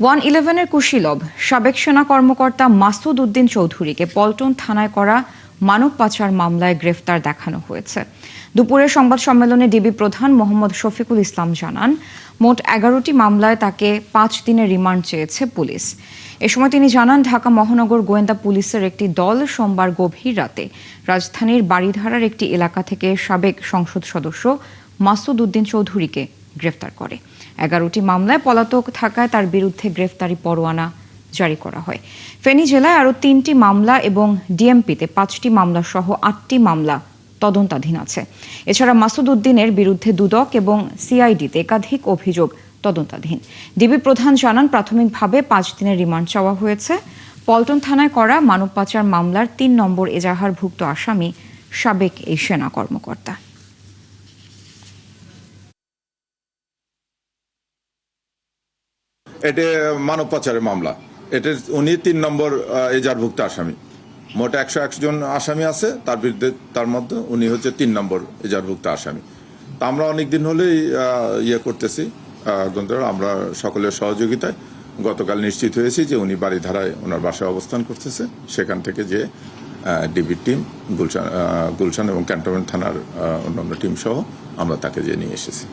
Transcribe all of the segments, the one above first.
111-এর কুশীলব সাবেক সেনা কর্মকর্তা মাসুদ উদ্দিন চৌধুরীকে পল্টন থানায় করা মানব পাচার মামলায় গ্রেফতার দেখানো হয়েছে। দুপুরে সংবাদ সম্মেলনে ডিবি প্রধান মোহাম্মদ শফিকুল ইসলাম জানান, মোট 11টি মামলায় তাকে 5 দিনের রিমান্ড চেয়েছে পুলিশ। এ সময় তিনি জানান, ঢাকা মহানগর গোয়েন্দা পুলিশের একটি দল সোমবার গভীর রাতে রাজধানীর বারিধারার একটি এলাকা থেকে সাবেক সংসদ সদস্য মাসুদ উদ্দিন চৌধুরীকে গ্রেফতার করে। 11টি মামলায় পলাতক থাকায় তার বিরুদ্ধে গ্রেফতারি পরোয়ানা জারি করা হয়। ফেনী জেলায় আরও 3টি মামলা এবং ডিএমপিতে 5টি মামলা সহ 8টি মামলা তদন্তাধীন আছে। এছাড়া মাসুদ উদ্দিনের বিরুদ্ধে দুদক এবং সিআইডিতে একাধিক অভিযোগ তদন্তাধীন। ডিবি প্রধান জানান, প্রাথমিকভাবে 5 দিনের রিমান্ড চাওয়া হয়েছে। পল্টন থানায় করা মানব পাচার মামলার 3 নম্বর এজাহারভুক্ত আসামি সাবেক এই সেনা কর্মকর্তা। এটা মানব পাচারের মামলা। এটা উনি 3 নম্বর এজাহারভুক্ত আসামি। মোট 101 জন আসামি আছে, তার বিরুদ্ধে তার মধ্যে উনি হচ্ছে 3 নম্বর এজাহারভুক্ত আসামি। তা আমরা অনেকদিন হলেই করতেছি, আমরা সকলের সহযোগিতায় গতকাল নিশ্চিত হয়েছি যে উনি বারিধারায় ওনার বাসায় অবস্থান করতেছে। সেখান থেকে যে ডিবি টিম, গুলশান এবং ক্যান্টনমেন্ট থানার অন্যান্য টিম সহ আমরা তাকে যে নিয়ে এসেছি।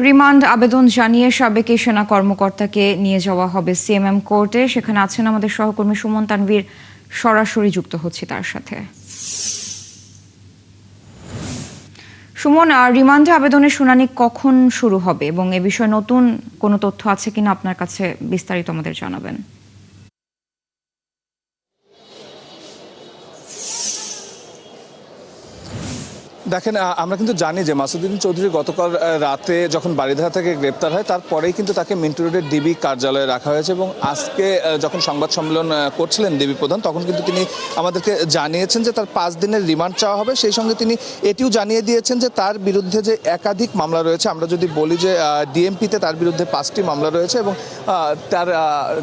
রিমান্ড আবেদন জানিয়ে সাবেক এই সেনা কর্মকর্তাকে নিয়ে যাওয়া হবে সিএমএম কোর্টে। সেখানে আছেন আমাদের সহকর্মী সুমন তানভীর, সরাসরি যুক্ত হচ্ছে তার সাথে। সুমন, রিমান্ডে আবেদনের শুনানি কখন শুরু হবে এবং এ বিষয়ে নতুন কোনো তথ্য আছে কিনা আপনার কাছে বিস্তারিত আমাদের জানাবেন। দেখেন, আমরা কিন্তু জানি যে মাসুদ উদ্দিন চৌধুরী গতকাল রাতে যখন বারিধারা থেকে গ্রেপ্তার হয় তারপরেই কিন্তু তাকে মিন্টু রোডের ডিবি কার্যালয়ে রাখা হয়েছে এবং আজকে যখন সংবাদ সম্মেলন করছিলেন ডিবি প্রধান, তখন কিন্তু তিনি আমাদেরকে জানিয়েছেন যে তার 5 দিনের রিমান্ড চাওয়া হবে। সেই সঙ্গে তিনি এটিও জানিয়ে দিয়েছেন যে তার বিরুদ্ধে যে একাধিক মামলা রয়েছে, আমরা যদি বলি যে ডিএমপিতে তার বিরুদ্ধে 5টি মামলা রয়েছে এবং তার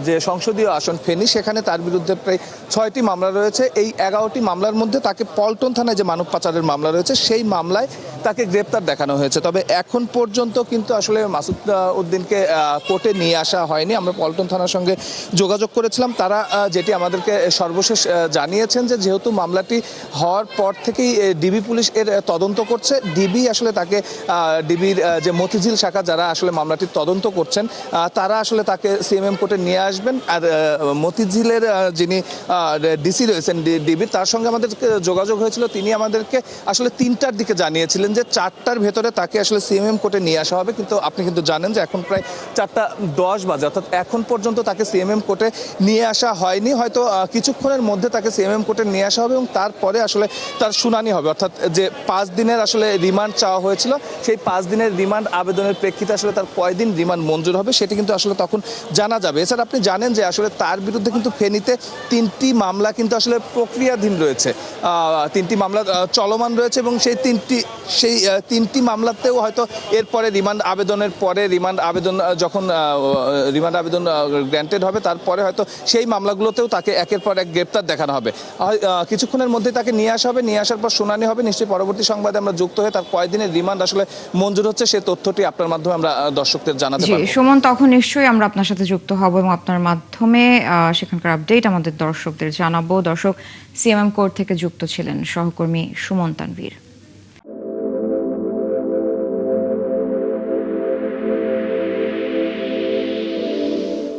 যে সংসদীয় আসন ফেনী, সেখানে তার বিরুদ্ধে প্রায় 6টি মামলা রয়েছে। এই 11টি মামলার মধ্যে তাকে পল্টন থানায় যে মানব পাচারের মামলা রয়েছে সেই মামলায় তাকে গ্রেপ্তার দেখানো হয়েছে। তবে এখন পর্যন্ত কিন্তু আসলে মাসুদ উদ্দিনকে কোর্টে নিয়ে আসা হয়নি। আমরা পল্টন থানার সঙ্গে যোগাযোগ করেছিলাম, তারা যেটি আমাদেরকে সর্বশেষ জানিয়েছেন যে যেহেতু মামলাটি হওয়ার পর থেকেই ডিবি পুলিশ এর তদন্ত করছে, ডিবি আসলে তাকে ডিবির যে মতিঝিল শাখা যারা আসলে মামলাটির তদন্ত করছেন তারা আসলে তাকে সিএমএম কোর্টে নিয়ে আসবেন। আর মতিঝিলের যিনি ডিসি রয়েছেন ডিবির, তার সঙ্গে আমাদের যোগাযোগ হয়েছিল। তিনি আমাদেরকে আসলে 3টার দিকে জানিয়েছিলেন যে 4টার ভেতরে তাকে আসলে সিএমএম কোর্টে নিয়ে আসা হবে, কিন্তু আপনি কিন্তু জানেন যে এখন প্রায় 4:10 বাজে, অর্থাৎ এখন পর্যন্ত তাকে সিএমএম কোর্টে নিয়ে আসা হয়নি। হয়তো কিছুক্ষণের মধ্যে তাকে সিএমএম কোর্টে নিয়ে আসা হবে এবং তারপরে আসলে তার শুনানি হবে। অর্থাৎ যে 5 দিনের আসলে রিমান্ড চাওয়া হয়েছিল, সেই 5 দিনের রিমান্ড আবেদনের প্রেক্ষিতে আসলে তার কয়দিন রিমান্ড মঞ্জুর হবে সেটি কিন্তু আসলে তখন জানা যাবে। এছাড়া আপনি জানেন যে আসলে তার বিরুদ্ধে কিন্তু ফেনীতে 3টি মামলা কিন্তু আসলে প্রক্রিয়াধীন রয়েছে, 3টি মামলা চলমান রয়েছে এবং সেই 3টি মামলাতেও হয়তো এরপরে রিমান্ড আবেদনের পরে যখন রিমান্ড আবেদন গ্র্যান্টেড হবে তারপরে হয়তো সেই মামলাগুলোতেও তাকে একের পর এক গ্রেপ্তার দেখানো হবে। কিছুক্ষণের মধ্যে তাকে নিয়ে আসা হবে, নিয়ে আসার পর শুনানি হবে। নিশ্চয়ই পরবর্তী সংবাদে আমরা যুক্ত হয়ে তার কয়দিনের রিমান্ড আসলে মঞ্জুর হচ্ছে সেই তথ্যটি আপনার মাধ্যমে আমরা দর্শকদের জানাতে পারব। সুমন, তখন নিশ্চয়ই আমরা আপনার সাথে যুক্ত হব এবং আপনার মাধ্যমে সেখানকার আপডেট আমাদের দর্শকদের জানাবো। দর্শক, সিএমএম কোর্ট থেকে যুক্ত ছিলেন সহকর্মী সুমন তানভীর।